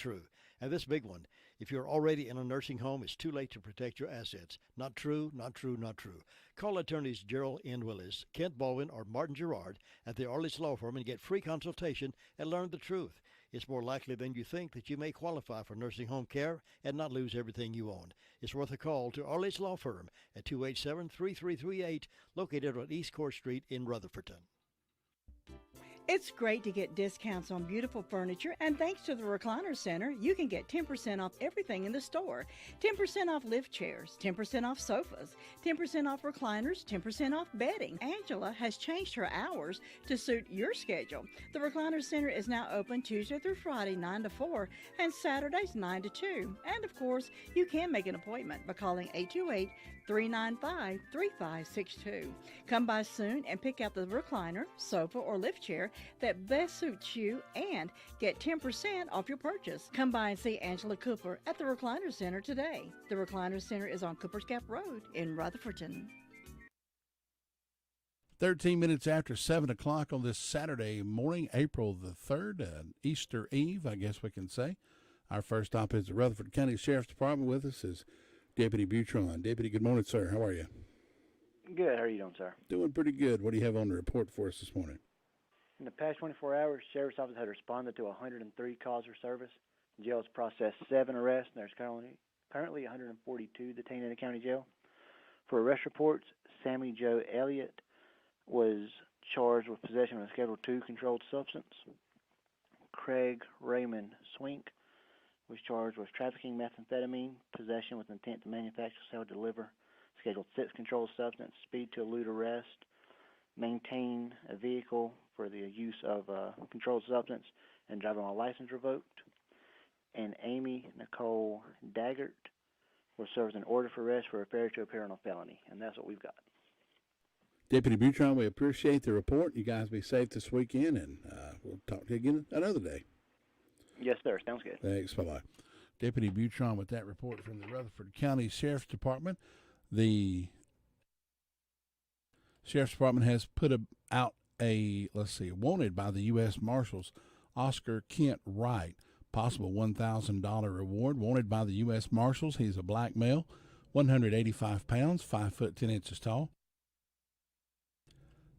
true. And this big one, if you're already in a nursing home, it's too late to protect your assets. Not true, not true, not true. Call attorneys Gerald N. Willis, Kent Baldwin, or Martin Gerard at the Arledge Law Firm and get free consultation and learn the truth. It's more likely than you think that you may qualify for nursing home care and not lose everything you own. It's worth a call to Arledge Law Firm at 287-3338, located on East Court Street in Rutherfordton. It's great to get discounts on beautiful furniture, and thanks to the Recliner Center, you can get 10% off everything in the store. 10% off lift chairs, 10% off sofas, 10% off recliners, 10% off bedding. Angela has changed her hours to suit your schedule. The Recliner Center is now open Tuesday through Friday, 9 to 4, and Saturdays, 9 to 2. And, of course, you can make an appointment by calling 828-395-3562. Come by soon and pick out the recliner, sofa, or lift chair that best suits you and get 10% off your purchase. Come by and see Angela Cooper at the Recliner Center today. The Recliner Center is on Cooper's Gap Road in Rutherfordton. 13 minutes after 7 o'clock on this Saturday morning, April the 3rd, Easter Eve, I guess we can say. Our first stop is the Rutherford County Sheriff's Department. With us is Deputy Butron. Deputy, good morning, sir. How are you? Good. How are you doing, sir? Doing pretty good. What do you have on the report for us this morning? In the past 24 hours, Sheriff's Office had responded to 103 calls for service. Jail has processed 7 arrests, and there's currently 142 detained in the county jail. For arrest reports, Sammy Joe Elliott was charged with possession of a Schedule II controlled substance. Craig Raymond Swink was charged with trafficking methamphetamine, possession with intent to manufacture, sell, deliver Schedule VI controlled substance, speed to elude arrest, maintain a vehicle for the use of a controlled substance, and driving while license revoked. And Amy Nicole Daggert was served an order for arrest for a failure to appear on a felony, and that's what we've got. Deputy Butron, we appreciate the report. You guys be safe this weekend, and we'll talk to you again another day. Yes, sir. Sounds good. Thanks. Bye-bye. Deputy Butron with that report from the Rutherford County Sheriff's Department. The Sheriff's Department has put out wanted by the U.S. Marshals, Oscar Kent Wright, possible $1,000 reward. Wanted by the U.S. Marshals. He's a black male, 185 pounds, 5 foot 10 inches tall.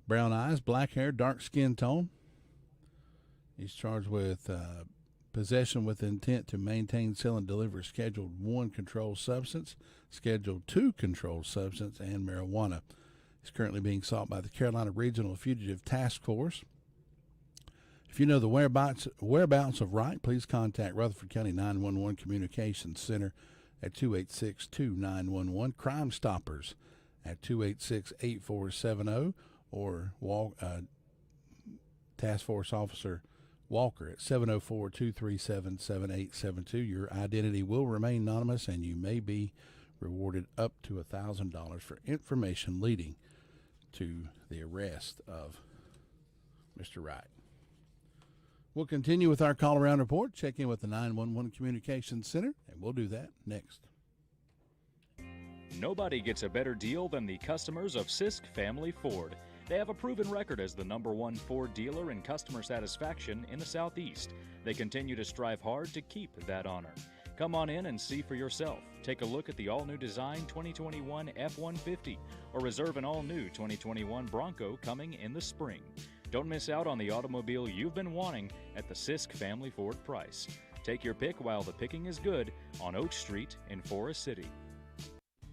Brown eyes, black hair, dark skin tone. He's charged with possession with intent to maintain, sell, and deliver Schedule I controlled substance, Schedule II controlled substance, and marijuana. He's currently being sought by the Carolina Regional Fugitive Task Force. If you know the whereabouts of Wright, please contact Rutherford County 911 Communications Center at 286-2911, Crime Stoppers at 286-8470, or Task Force Officer Walker at 704-237-7872. Your identity will remain anonymous, and you may be rewarded up to $1,000 for information leading to the arrest of Mr. Wright. We'll continue with our call around report, check in with the 911 Communications Center, and we'll do that next. Nobody gets a better deal than the customers of Sisk Family Ford. They have a proven record as the #1 Ford dealer in customer satisfaction in the Southeast. They continue to strive hard to keep that honor. Come on in and see for yourself. Take a look at the all-new design 2021 F-150 or reserve an all-new 2021 Bronco coming in the spring. Don't miss out on the automobile you've been wanting at the Sisk Family Ford price. Take your pick while the picking is good on Oak Street in Forest City.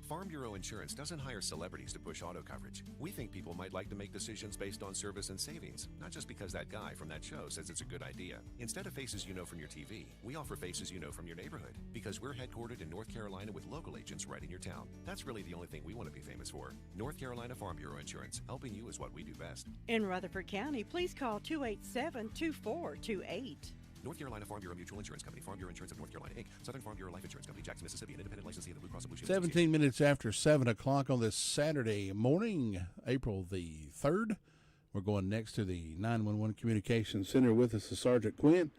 Farm Bureau Insurance doesn't hire celebrities to push auto coverage. We think people might like to make decisions based on service and savings, not just because that guy from that show says it's a good idea. Instead of faces you know from your TV, we offer faces you know from your neighborhood, because we're headquartered in North Carolina with local agents right in your town. That's really the only thing we want to be famous for. North Carolina Farm Bureau Insurance, helping you is what we do best. In Rutherford County, please call 287-2428. North Carolina Farm Bureau Mutual Insurance Company, Farm Bureau Insurance of North Carolina, Inc., Southern Farm Bureau Life Insurance Company, Jackson, Mississippi, an independent licensee of the Blue Cross and Blue Shield. 17 minutes after 7 o'clock on this Saturday morning, April the 3rd. We're going next to the 911 Communications Center. With us is Sergeant Quinn.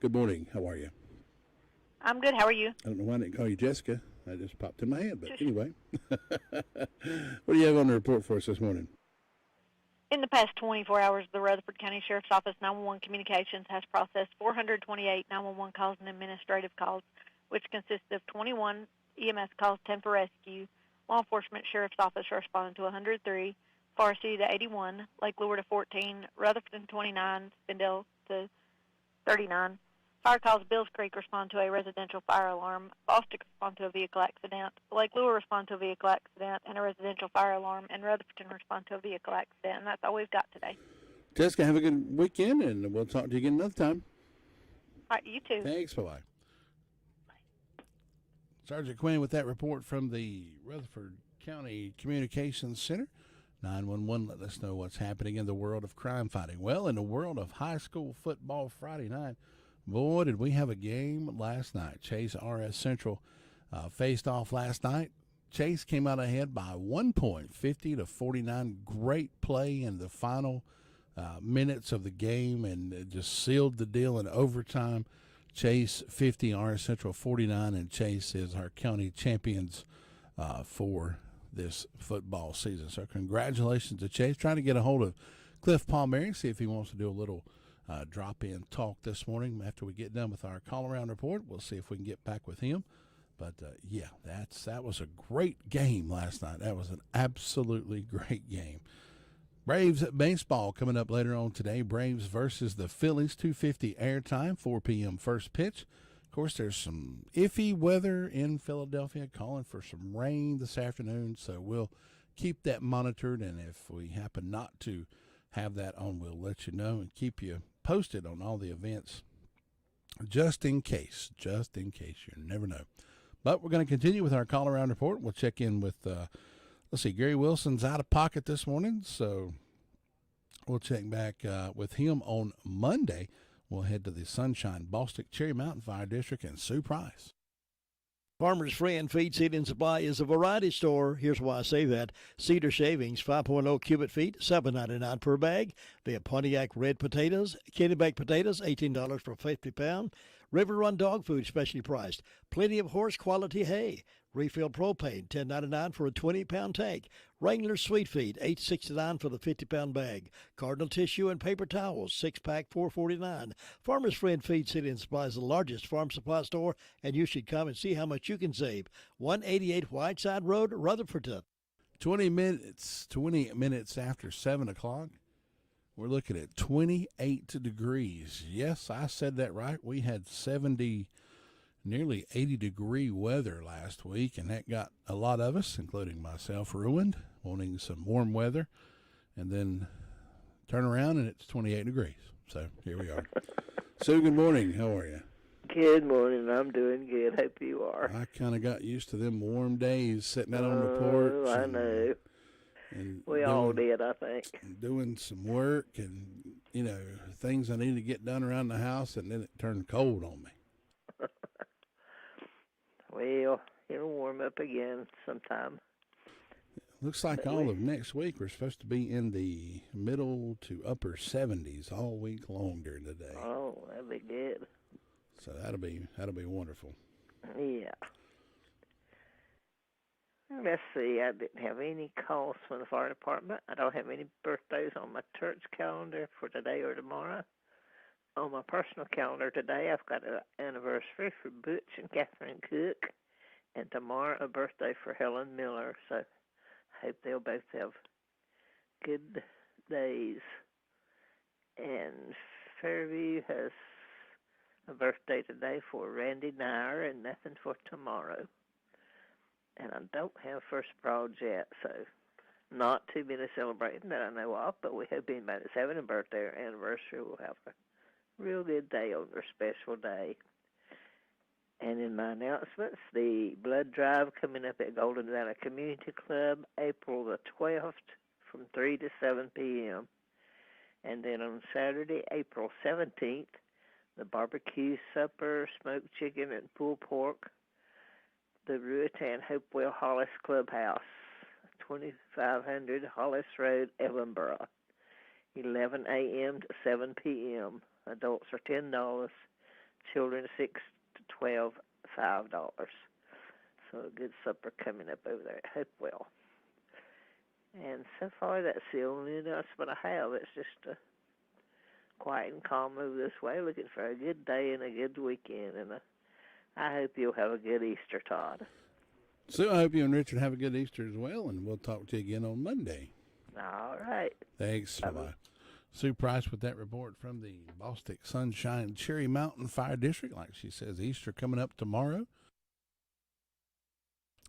Good morning. How are you? I'm good. How are you? I don't know why I didn't call you Jessica. That just popped in my head, but anyway. What do you have on the report for us this morning? In the past 24 hours, the Rutherford County Sheriff's Office 911 Communications has processed 428 911 calls and administrative calls, which consist of 21 EMS calls, 10 for rescue. Law Enforcement Sheriff's Office responded to 103, Forest City to 81, Lake Lure to 14, Rutherford to 29, Spindale to 39. Fire calls Bills Creek respond to a residential fire alarm. Bostic respond to a vehicle accident. Lake Lure respond to a vehicle accident and a residential fire alarm. And Rutherford respond to a vehicle accident. And that's all we've got today. Jessica, have a good weekend, and we'll talk to you again another time. All right, you too. Thanks. Bye-bye. Sergeant Quinn with that report from the Rutherford County Communications Center. 911, let us know what's happening in the world of crime fighting. Well, in the world of high school football Friday night, boy, did we have a game last night. Chase RS Central faced off last night. Chase came out ahead by 1 point, 50-49. Great play in the final minutes of the game, and it just sealed the deal in overtime. Chase 50, RS Central 49, and Chase is our county champions for this football season. So congratulations to Chase. Trying to get a hold of Cliff Palmieri, see if he wants to do a little drop-in talk this morning after we get done with our call-around report. We'll see if we can get back with him. But, yeah, that was a great game last night. That was an absolutely great game. Braves baseball coming up later on today. Braves versus the Phillies, 2:50 airtime, 4 p.m. first pitch. Of course, there's some iffy weather in Philadelphia, calling for some rain this afternoon, so we'll keep that monitored, and if we happen not to have that on, we'll let you know and keep you posted on all the events just in case. You never know. But we're going to continue with our call-around report. We'll check in with, let's see, Gary Wilson's out of pocket this morning, so we'll check back with him on Monday. We'll head to the Sunshine, Bostic, Cherry Mountain Fire District, and Sue Price. Farmer's Friend Feed, Seed, and Supply is a variety store. Here's why I say that. Cedar shavings, 5.0 cubic feet, $7.99 per bag. They have Pontiac red potatoes, Kennebec potatoes, $18 for 50 pound. River Run dog food, specially priced. Plenty of horse quality hay. Refill propane, $10.99 for a 20-pound tank. Wrangler Sweet Feed, $8.69 for the 50-pound bag. Cardinal tissue and paper towels, 6-pack, $4.49. Farmer's Friend Feed, City and Supply is the largest farm supply store, and you should come and see how much you can save. 188 Whiteside Road, Rutherford. 20 minutes after 7 o'clock. We're looking at 28 degrees. Yes, I said that right. We had 70, nearly 80-degree weather last week, and that got a lot of us, including myself, ruined, wanting some warm weather. And then turn around, and it's 28 degrees. So here we are. Sue, good morning. How are you? Good morning. I'm doing good. Hope you are. I kind of got used to them warm days, sitting out on the porch. I know. And we all did, I think. Doing some work and, things I need to get done around the house, and then it turned cold on me. Well, it'll warm up again sometime. Looks like all of next week we're supposed to be in the middle to upper 70s all week long during the day. Oh, that'd be good. So that'll be wonderful. Yeah. Let's see, I didn't have any calls from the fire department. I don't have any birthdays on my church calendar for today or tomorrow. On my personal calendar today, I've got an anniversary for Butch and Catherine Cook, and tomorrow a birthday for Helen Miller. So I hope they'll both have good days. And Fairview has a birthday today for Randy Nair and nothing for tomorrow. And I don't have First Broad yet, so not too many celebrating that I know of, but we hope anybody's having a birthday or anniversary will have a real good day on their special day. And in my announcements, the blood drive coming up at Golden Valley Community Club, April the 12th from 3 to 7 p.m. And then on Saturday, April 17th, the barbecue supper, smoked chicken, and pulled pork, the Ruatan Hopewell Hollis Clubhouse, 2500 Hollis Road, Evanborough, 11 a.m. to 7 p.m. Adults are $10, children 6 to 12, $5. So a good supper coming up over there at Hopewell. And so far, that's the only announcement I have. It's just a quiet and calm move this way, looking for a good day and a good weekend. And I hope you'll have a good Easter, Todd. Sue, I hope you and Richard have a good Easter as well, and we'll talk to you again on Monday. All right. Thanks. Bye-bye. Sue Price with that report from the Bostic Sunshine Cherry Mountain Fire District. Like she says, Easter coming up tomorrow.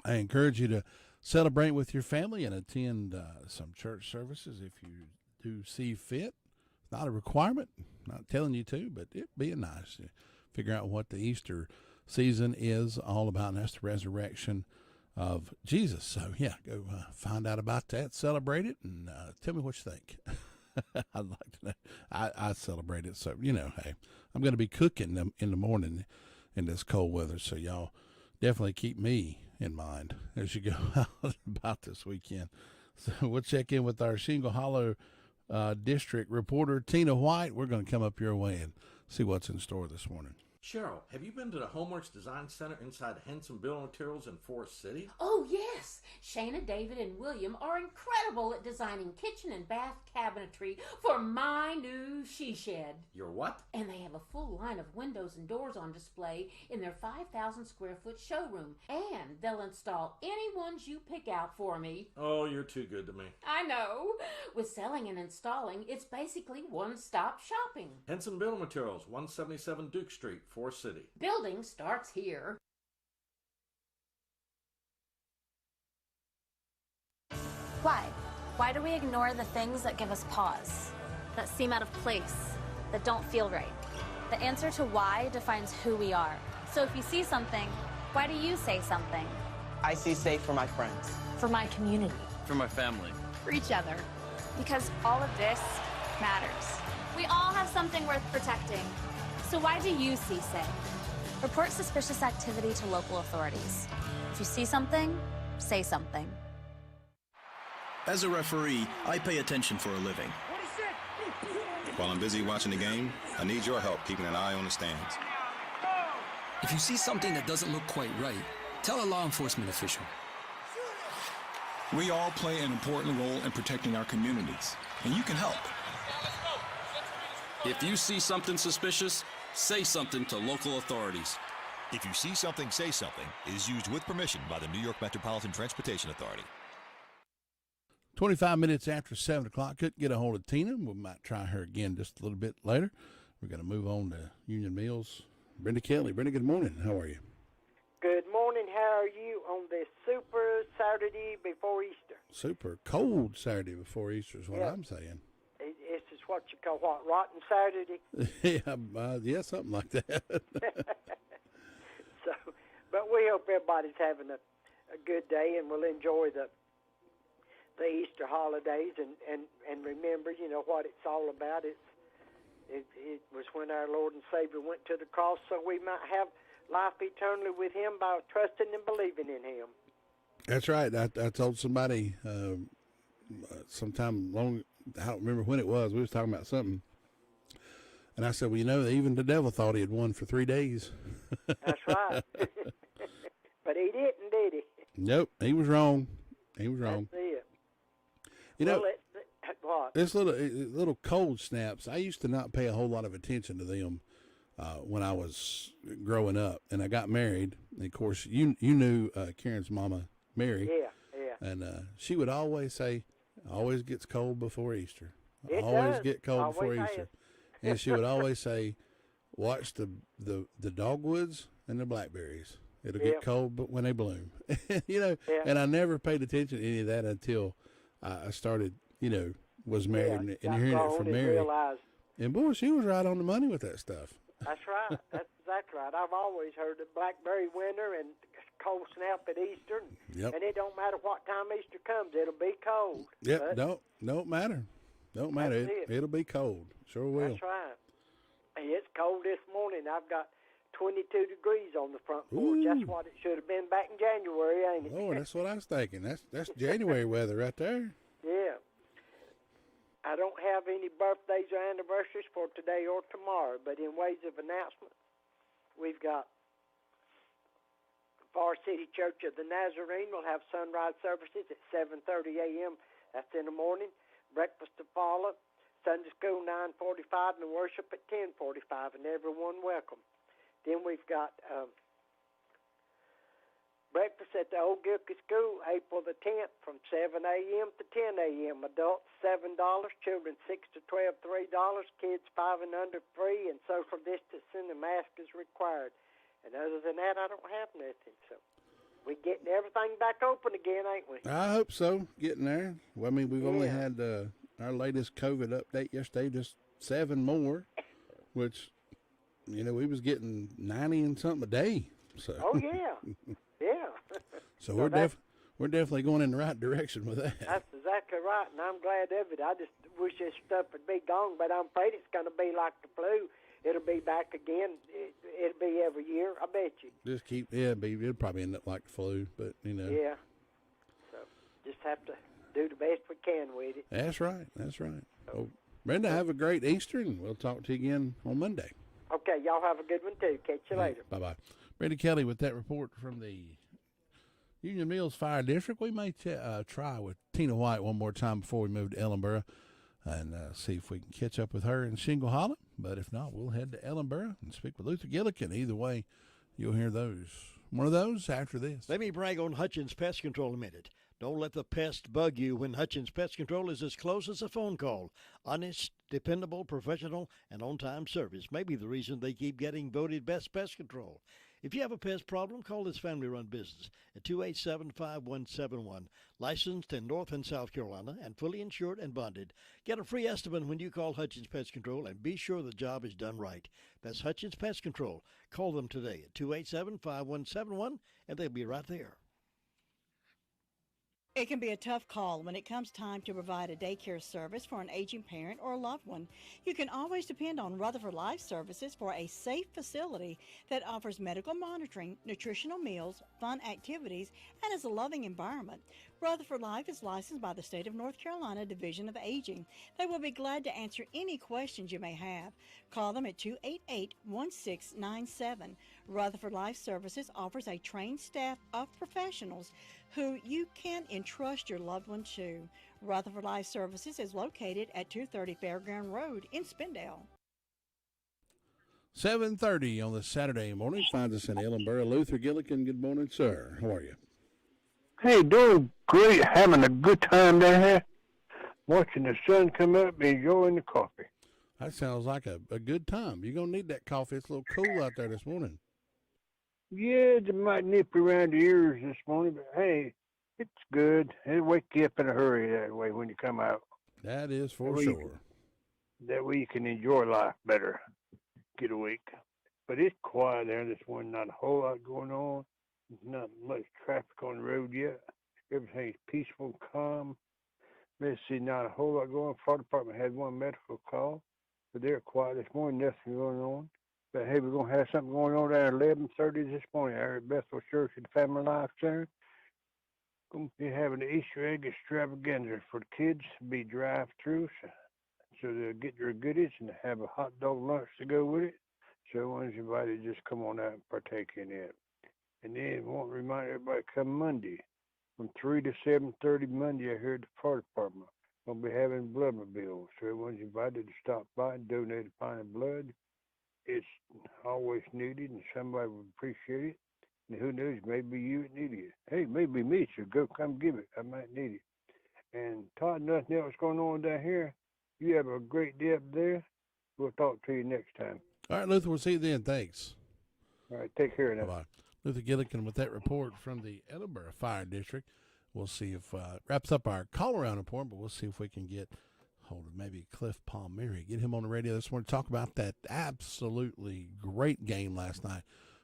I encourage you to celebrate with your family and attend some church services if you do see fit. It's not a requirement. Not telling you to, but it'd be nice to figure out what the Easter season is all about, and that's the resurrection of Jesus. So, yeah, go find out about that, celebrate it, and tell me what you think. I'd like to know. I celebrate it, so, hey, I'm going to be cooking in the morning in this cold weather, so y'all definitely keep me in mind as you go out about this weekend. So we'll check in with our Shingle Hollow District reporter, Tina White. We're going to come up your way and see what's in store this morning. Cheryl, have you been to the Homeworks Design Center inside Henson Building Materials in Forest City? Oh, yes. Shana, David, and William are incredible at designing kitchen and bath cabinetry for my new she shed. Your what? And they have a full line of windows and doors on display in their 5,000 square foot showroom. And they'll install any ones you pick out for me. Oh, you're too good to me. I know. With selling and installing, it's basically one-stop shopping. Henson Building Materials, 177 Duke Street, Forest City. Building starts here. Why? Why do we ignore the things that give us pause, that seem out of place, that don't feel right? The answer to why defines who we are. So if you see something, why do you say something? I see safe for my friends. For my community. For my family. For each other. Because all of this matters. We all have something worth protecting. So why do you see safe? Report suspicious activity to local authorities. If you see something, say something. As a referee, I pay attention for a living. While I'm busy watching the game, I need your help keeping an eye on the stands. If you see something that doesn't look quite right, tell a law enforcement official. We all play an important role in protecting our communities, and you can help. If you see something suspicious, say something to local authorities. If you see something, say something is used with permission by the New York Metropolitan Transportation Authority. 25 minutes after 7 o'clock. Couldn't get a hold of Tina. We might try her again just a little bit later. We're going to move on to Union Mills. Brenda Kelly. Brenda, good morning. How are you? Good morning. How are you on this super Saturday before Easter? Super cold Saturday before Easter is what I'm saying. This is what you call what, Rotten Saturday? Yeah, something like that. So, but we hope everybody's having a good day and will enjoy the Easter holidays and remember, what it's all about. It was when our Lord and Savior went to the cross so we might have life eternally with Him by trusting and believing in Him. That's right. I told somebody sometime long, I don't remember when it was, we was talking about something. And I said, well, even the devil thought he had won for 3 days. That's right. But he didn't, did he? Nope, he was wrong. He was wrong. That's it. What? This little cold snaps, I used to not pay a whole lot of attention to them when I was growing up. And I got married. And, of course, you knew Karen's mama, Mary. Yeah. And she would always say, always gets cold before Easter. It always does. get cold Always before has. Easter. And she would always say, watch the dogwoods and the blackberries. It'll get cold but when they bloom. And I never paid attention to any of that until I started, was married and hearing it from Mary. Realized. And boy, she was right on the money with that stuff. That's right. That's exactly right. I've always heard the blackberry winter and cold snap at Easter. Yep. And it don't matter what time Easter comes, it'll be cold. Yep, don't matter. Don't matter. It'll be cold. Sure will. That's right. Hey, it's cold this morning. I've got 22 degrees on the front porch. That's what it should have been back in January, ain't it? Lord, that's what I was thinking. That's January weather right there. Yeah. I don't have any birthdays or anniversaries for today or tomorrow, but in ways of announcement, we've got Forest City Church of the Nazarene will have sunrise services at 7:30 a.m. That's in the morning. Breakfast to follow. Sunday school 9:45 and worship at 10:45, and everyone welcome. Then we've got breakfast at the Old Gilkey School, April the 10th, from 7 a.m. to 10 a.m. Adults $7, children 6 to 12 $3, kids 5 and under free, and social distancing and mask is required. And other than that, I don't have nothing. So we're getting everything back open again, ain't we? I hope so. Getting there. Well, I mean, we've only had our latest COVID update yesterday, just 7 more, which, you know, we was getting 90 and something a day. So. Oh yeah, yeah. So we're definitely going in the right direction with that. That's exactly right, and I'm glad of it. I just wish this stuff would be gone, but I'm afraid it's going to be like the flu. It'll be back again. It'll be every year, I bet you. Just it'll probably end up like the flu, but, you know. Yeah. So just have to do the best we can with it. That's right. Well, Brenda, have a great Easter, and we'll talk to you again on Monday. Okay, y'all have a good one, too. Catch you later. Bye-bye. Brenda Kelly with that report from the Union Mills Fire District. We may try with Tina White one more time before we move to Ellenboro and see if we can catch up with her in Shingle Hollow. But if not, we'll head to Ellenboro and speak with Luther Gillikin. Either way, you'll hear one of those after this. Let me brag on Hutchins Pest Control a minute. Don't let the pest bug you when Hutchins Pest Control is as close as a phone call. Honest, dependable, professional, and on-time service may be the reason they keep getting voted best pest control. If you have a pest problem, call this family-run business at 287-5171. Licensed in North and South Carolina and fully insured and bonded. Get a free estimate when you call Hutchins Pest Control and be sure the job is done right. That's Hutchins Pest Control. Call them today at 287-5171 and they'll be right there. It can be a tough call when it comes time to provide a daycare service for an aging parent or a loved one. You can always depend on Rutherford Life Services for a safe facility that offers medical monitoring, nutritional meals, fun activities, and is a loving environment. Rutherford Life is licensed by the State of North Carolina Division of Aging. They will be glad to answer any questions you may have. Call them at 288-1697. Rutherford Life Services offers a trained staff of professionals who you can entrust your loved one to. Rutherford Life Services is located at 230 Fairground Road in Spindale. 7:30 on the Saturday morning finds us in Ellenboro. Luther Gillikin, good morning, sir. How are you? Hey, doing great. Having a good time down here. Watching the sun come up, enjoying the coffee. That sounds like a good time. You're going to need that coffee. It's a little cool out there this morning. Yeah, it might nip around the ears this morning, but hey, it's good. It'll wake you up in a hurry that way when you come out. That is for sure. That way you can enjoy life better. Get awake. But it's quiet there this morning. Not a whole lot going on. There's not much traffic on the road yet. Everything's peaceful and calm. Let's see, not a whole lot going on. Fire department had one medical call, but they're quiet this morning. Nothing going on. But hey, we're going to have something going on there at 11:30 this morning here at Bethel Church at the Family Life Center. Going to be having an Easter egg extravaganza for the kids to be drive-through, so they'll get their goodies and have a hot dog lunch to go with it. So once invited, just come on out and partake in it. And then I want to remind everybody, come Monday, from 3 to 7:30 Monday, I heard the fire department will be having bloodmobile. So everyone's invited to stop by and donate a pint of blood. It's always needed, and somebody would appreciate it. And who knows, maybe you need it. Hey, maybe me, so go come give it. I might need it. And Todd, nothing else going on down here. You have a great day up there. We'll talk to you next time. All right, Luther, we'll see you then. Thanks. All right, take care now. Bye-bye. Luther Gillikin with that report from the Ellenboro Fire District. We'll see if wraps up our call-around report, but we'll see if we can get hold of maybe Cliff Palmieri, get him on the radio this morning to talk about that absolutely great game last night.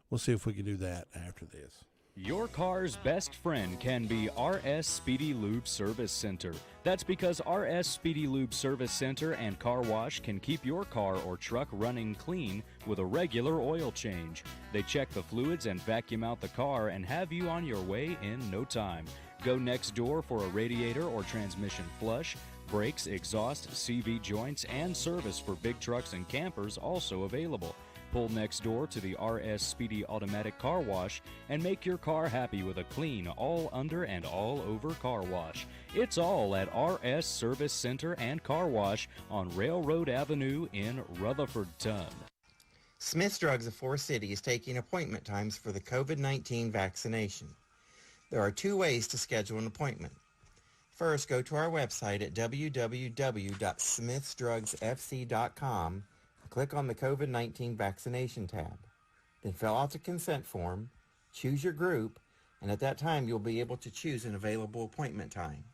We'll see if we can do that after this. Your car's best friend can be RS Speedy Lube Service Center. That's because RS Speedy Lube Service Center and Car Wash can keep your car or truck running clean with a regular oil change. They check the fluids and vacuum out the car and have you on your way in no time. Go next door for a radiator or transmission flush. Brakes, exhaust, CV joints, and service for big trucks and campers also available. Pull next door to the RS Speedy Automatic Car Wash and make your car happy with a clean, all under and all over car wash. It's all at RS Service Center and Car Wash on Railroad Avenue in Rutherfordton. Smith's Drugs of Forest City is taking appointment times for the COVID-19 vaccination. There are 2 ways to schedule an appointment. First, go to our website at www.smithsdrugsfc.com and click on the COVID-19 vaccination tab. Then fill out the consent form, choose your group, and at that time you'll be able to choose an available appointment time.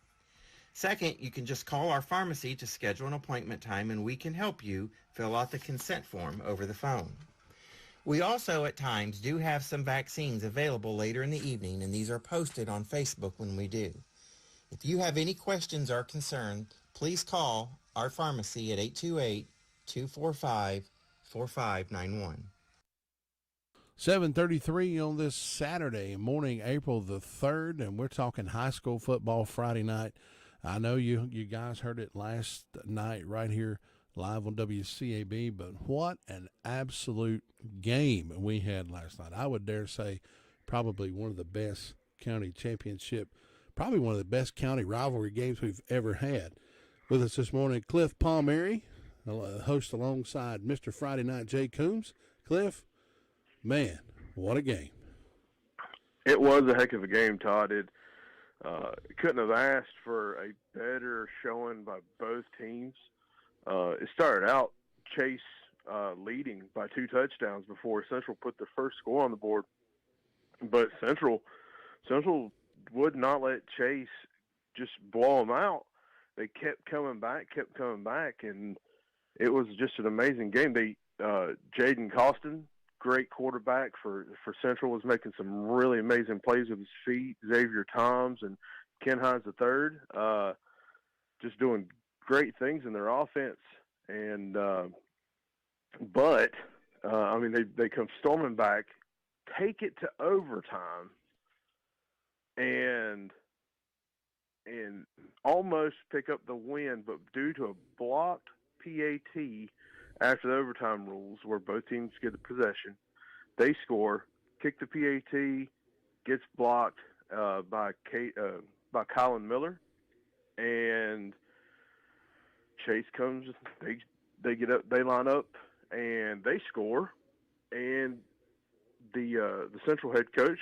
Second, you can just call our pharmacy to schedule an appointment time and we can help you fill out the consent form over the phone. We also at times do have some vaccines available later in the evening, and these are posted on Facebook when we do. If you have any questions or concern, please call our pharmacy at 828-245-4591. 7:33 on this Saturday morning, April the 3rd, and we're talking high school football Friday night. I know you guys heard it last night right here live on WCAB, but what an absolute game we had last night. I would dare say probably one of the best county championship, probably one of the best county rivalry games we've ever had. With us this morning, Cliff Palmieri, host alongside Mr. Friday Night Jay Coombs. Cliff, man, what a game. It was a heck of a game, Todd. Couldn't have asked for a better showing by both teams. It started out Chase leading by 2 touchdowns before Central put the first score on the board. But Central would not let Chase just blow them out. They kept coming back, and it was just an amazing game. Jaden Costin, great quarterback for Central, was making some really amazing plays with his feet. Xavier Toms and Ken Hines III, just doing great things in their offense. And they come storming back, take it to overtime, and almost pick up the win, but due to a blocked PAT after the overtime rules, where both teams get the possession, they score, kick the PAT, gets blocked by Colin Miller, and Chase comes. They get up, they line up, and they score. And the Central head coach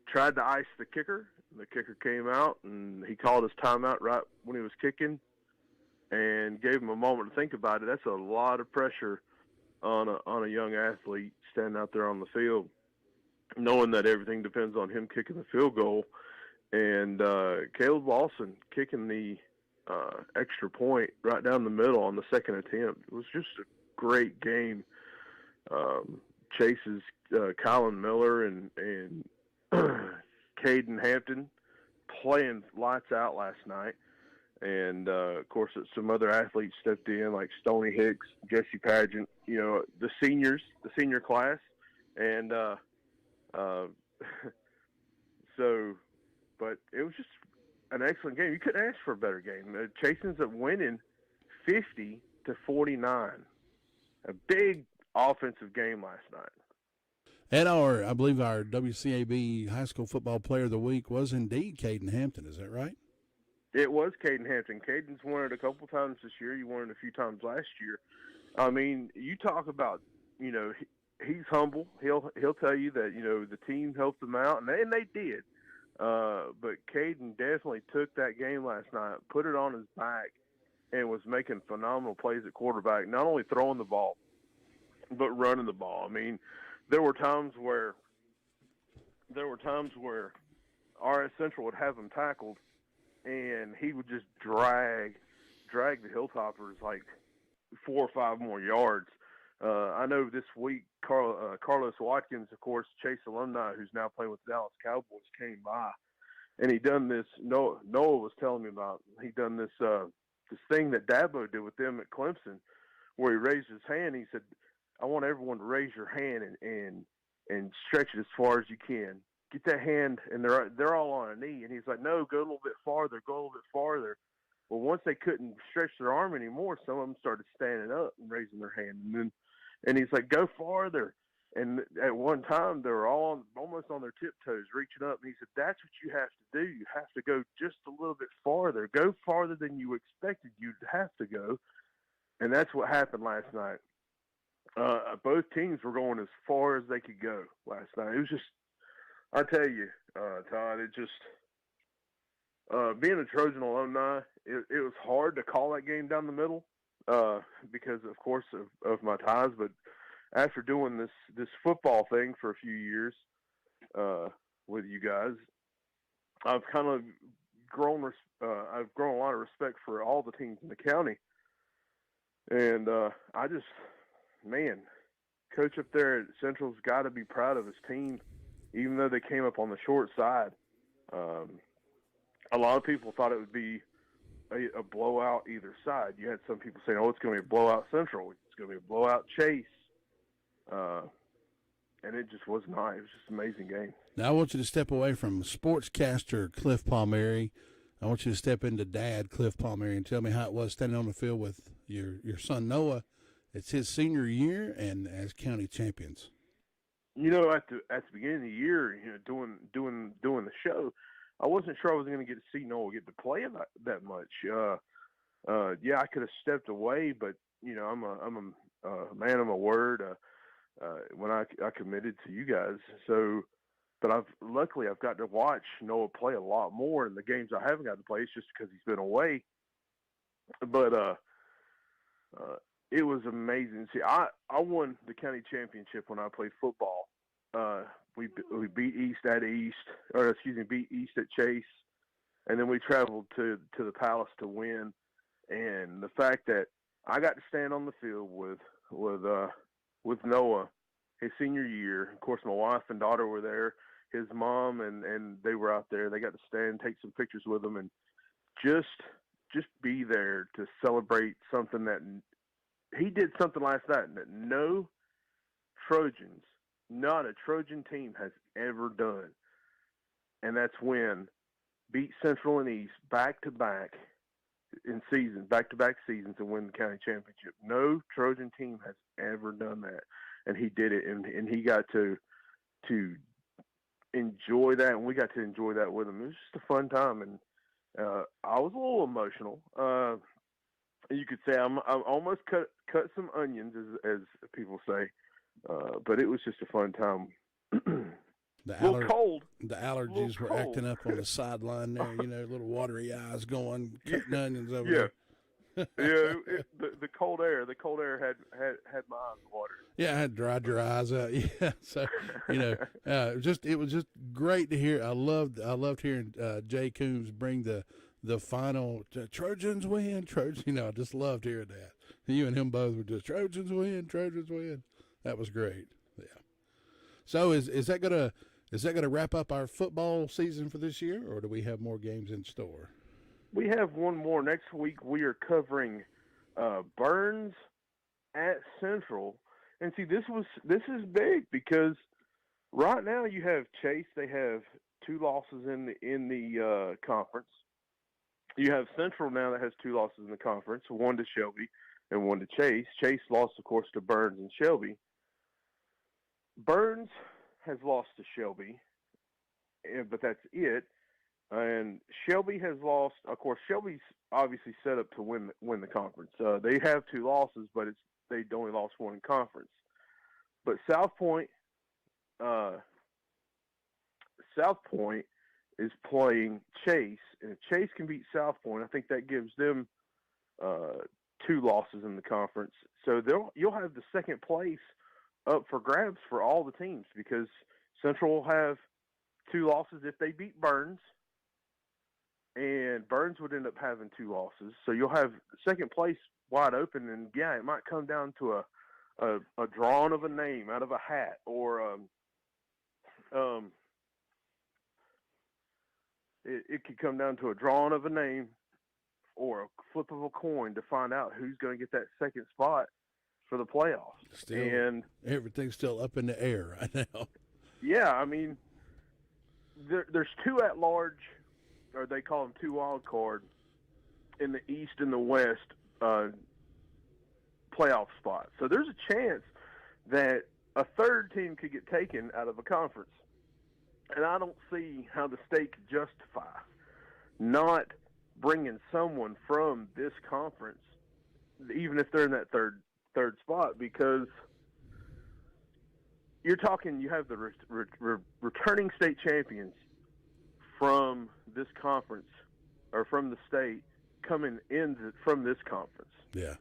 tried to ice the kicker. The kicker came out, and he called his timeout right when he was kicking, and gave him a moment to think about it. That's a lot of pressure on a young athlete standing out there on the field, knowing that everything depends on him kicking the field goal. And Caleb Lawson kicking the extra point right down the middle on the second attempt. It was just a great game. Chase's Colin Miller and Caden Hampton playing lights out last night. And, of course, some other athletes stepped in, like Stoney Hicks, Jesse Pageant, the senior class. And but it was just an excellent game. You couldn't ask for a better game. Chase ends up winning 50-49. A big offensive game last night. And I believe our WCAB High School Football Player of the Week was indeed Caden Hampton. Is that right? It was Caden Hampton. Caden's won it a couple times this year. You won it a few times last year. I mean, you talk about, he's humble. He'll tell you that, the team helped him out, and they did. But Caden definitely took that game last night, put it on his back, and was making phenomenal plays at quarterback, not only throwing the ball, but running the ball. I mean, there were times where RS Central would have him tackled, and he would just drag the Hilltoppers like 4 or 5 more yards. I know this week Carlos Watkins, of course, Chase alumni, who's now playing with the Dallas Cowboys, came by, and he done this. Noah was telling me about. He done this thing that Dabo did with them at Clemson, where he raised his hand. He said, "I want everyone to raise your hand and stretch it as far as you can. Get that hand," and they're all on a knee. And he's like, "No, go a little bit farther. Go a little bit farther." Well, once they couldn't stretch their arm anymore, some of them started standing up and raising their hand. And he's like, go farther. And at one time, they were all almost on their tiptoes, reaching up. And he said, that's what you have to do. You have to go just a little bit farther. Go farther than you expected you'd have to go. And that's what happened last night. Both teams were going as far as they could go last night. It was just, I tell you, Todd, it just, being a Trojan alumni, it was hard to call that game down the middle because, of course, of my ties. But after doing this football thing for a few years with you guys, I've kind of grown a lot of respect for all the teams in the county. And I just, man, coach up there at Central's got to be proud of his team, even though they came up on the short side. A lot of people thought it would be a blowout either side. You had some people saying, oh, it's going to be a blowout Central. It's going to be a blowout Chase. And it just was not. It was just an amazing game. Now I want you to step away from sportscaster Cliff Palmieri. I want you to step into Dad Cliff Palmieri and tell me how it was standing on the field with your son Noah. It's his senior year and as county champions. You know, at the beginning of the year, you know, doing the show, I wasn't sure I was going to get to see Noah get to play that much. Yeah, I could have stepped away, but you know, I'm a man of my word. When I committed to you guys, so. But luckily I've got to watch Noah play a lot more in the games I haven't got to play. It's just because he's been away. But it was amazing. See, I won the county championship when I played football. We beat East beat East at Chase, and then we traveled to the Palace to win. And the fact that I got to stand on the field with Noah his senior year. Of course, my wife and daughter were there. His mom and they were out there. They got to stand, take some pictures with him, and just be there to celebrate something that he did something last night that no Trojans, not a Trojan team has ever done. And that's win, beat Central and East back-to-back seasons and win the county championship. No Trojan team has ever done that. And he did it, and he got to enjoy that, and we got to enjoy that with him. It was just a fun time, and I was a little emotional. You could say I almost cut some onions, as people say, but it was just a fun time. Cold. The allergies were acting up on the sideline there. You know, little watery eyes going, cutting onions over there. Yeah, the cold air had my eyes watered. Yeah, I had dried your eyes out. Yeah, so you know, it was just great to hear. I loved hearing Jay Coombs bring the final Trojans win. Trojans, you know, I just loved hearing that. You and him both were just Trojans win. That was great. Yeah. So is that gonna wrap up our football season for this year, or do we have more games in store? We have one more. Next week we are covering Burns at Central. And see, this is big because right now you have Chase. They have 2 losses in the conference. You have Central now that has 2 losses in the conference, 1 to Shelby and 1 to Chase. Chase lost, of course, to Burns and Shelby. Burns has lost to Shelby, but that's it. And Shelby has lost. Of course, Shelby's obviously set up to win the conference. They have 2 losses, but they only lost 1 in conference. But South Point is playing Chase, and if Chase can beat South Point, I think that gives them 2 losses in the conference. So you'll have the second place up for grabs for all the teams because Central will have 2 losses if they beat Burns. And Burns would end up having 2 losses. So you'll have second place wide open. And, yeah, it might come down to a drawing of a name out of a hat or it could come down to a drawing of a name or a flip of a coin to find out who's going to get that second spot for the playoffs. And everything's still up in the air right now. Yeah, I mean, there's 2 at-large, or they call them 2 wild card, in the East and the West playoff spots. So there's a chance that a third team could get taken out of a conference. And I don't see how the state could justify not bringing someone from this conference, even if they're in that third spot, because you're talking, you have the returning state champions from this conference or from the state coming in from this conference. Yeah.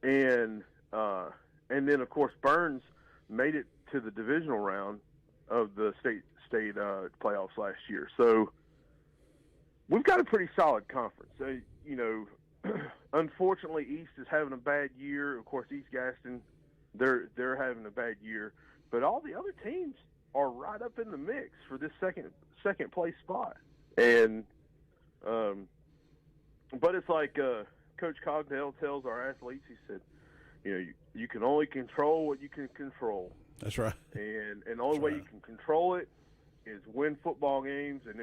And then of course Burns made it to the divisional round of the state playoffs last year. So we've got a pretty solid conference. Unfortunately, East is having a bad year. Of course, East Gaston, they're having a bad year. But all the other teams are right up in the mix for this second place spot. And but it's like Coach Cogdell tells our athletes. He said, you can only control what you can control. That's right. And the only way you can control it is win football games. And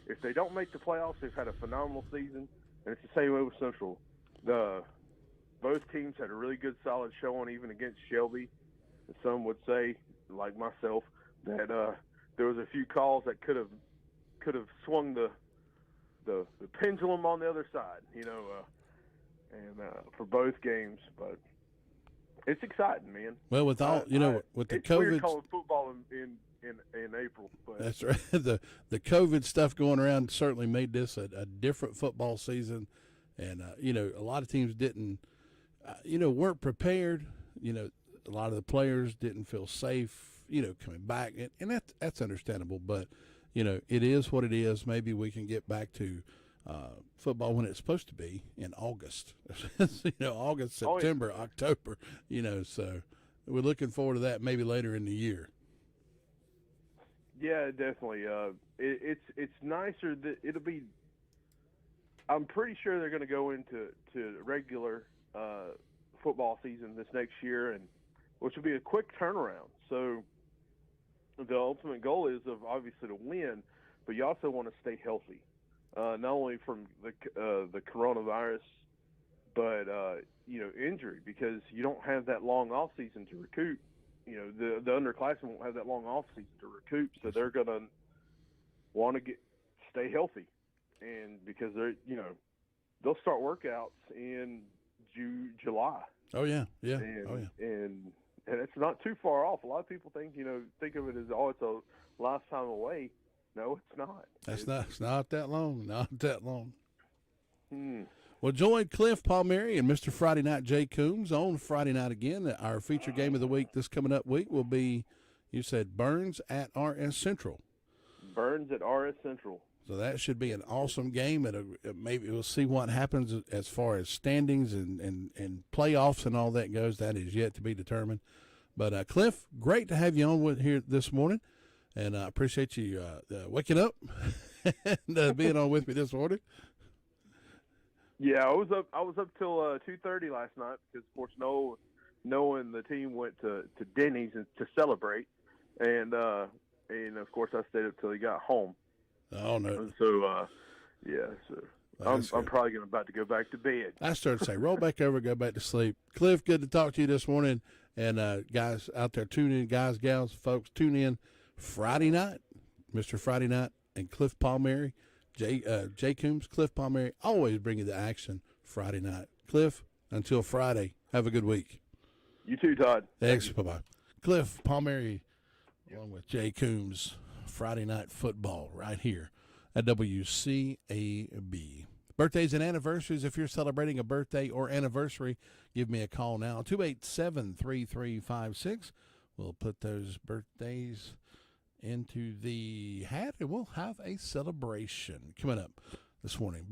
if they don't make the playoffs, they've had a phenomenal season. And it's the same way with Central. Both teams had a really good, solid showing, even against Shelby. And some would say, like myself, that there was a few calls that could have swung the pendulum on the other side, for both games. But it's exciting, man. Well, with all with the it's COVID, weird calling football in April. But that's right. The COVID stuff going around certainly made this a different football season, and a lot of teams didn't, weren't prepared. A lot of the players didn't feel safe, coming back, and that's understandable. But it is what it is. Maybe we can get back to football when it's supposed to be in August. August, September, October. So we're looking forward to that maybe later in the year. Yeah, definitely. It's nicer that it'll be. I'm pretty sure they're going to go into regular football season this next year, and which will be a quick turnaround. So the ultimate goal is obviously to win, but you also want to stay healthy, not only from the coronavirus, but injury, because you don't have that long off season to recoup. The underclassmen won't have that long off season to recoup, so they're going to want to stay healthy, and because they'll start workouts in July. Oh yeah, yeah, and it's not too far off. A lot of people think of it as it's a lifetime away. No, it's not. It's not that long. Not that long. Hmm. Well, join Cliff Palmieri and Mr. Friday Night Jay Coombs on Friday night again. Our feature game of the week this coming up week will be, you said, Burns at RS Central. Burns at RS Central. So that should be an awesome game. Maybe we'll see what happens as far as standings and playoffs and all that goes. That is yet to be determined. But, Cliff, great to have you on here this morning. And I appreciate you waking up and being on with me this morning. Yeah, I was up till 2:30 last night because, of course, Noah and the team went to Denny's to celebrate, and of course I stayed up till he got home. Oh no! And so I'm probably about to go back to bed. I started to say, roll back over, go back to sleep. Cliff, good to talk to you this morning, and guys out there, tune in, guys, gals, folks, tune in Friday night, Mr. Friday Night, and Cliff Palmieri. Jay Coombs, Cliff Palmieri, always bring you the action Friday night. Cliff, until Friday, have a good week. You too, Todd. Thanks. Bye-bye. Cliff Palmieri, along with Jay Coombs, Friday Night Football right here at WCAB. Birthdays and anniversaries, if you're celebrating a birthday or anniversary, give me a call now, 287-3356. We'll put those birthdays into the hat, and we'll have a celebration coming up this morning.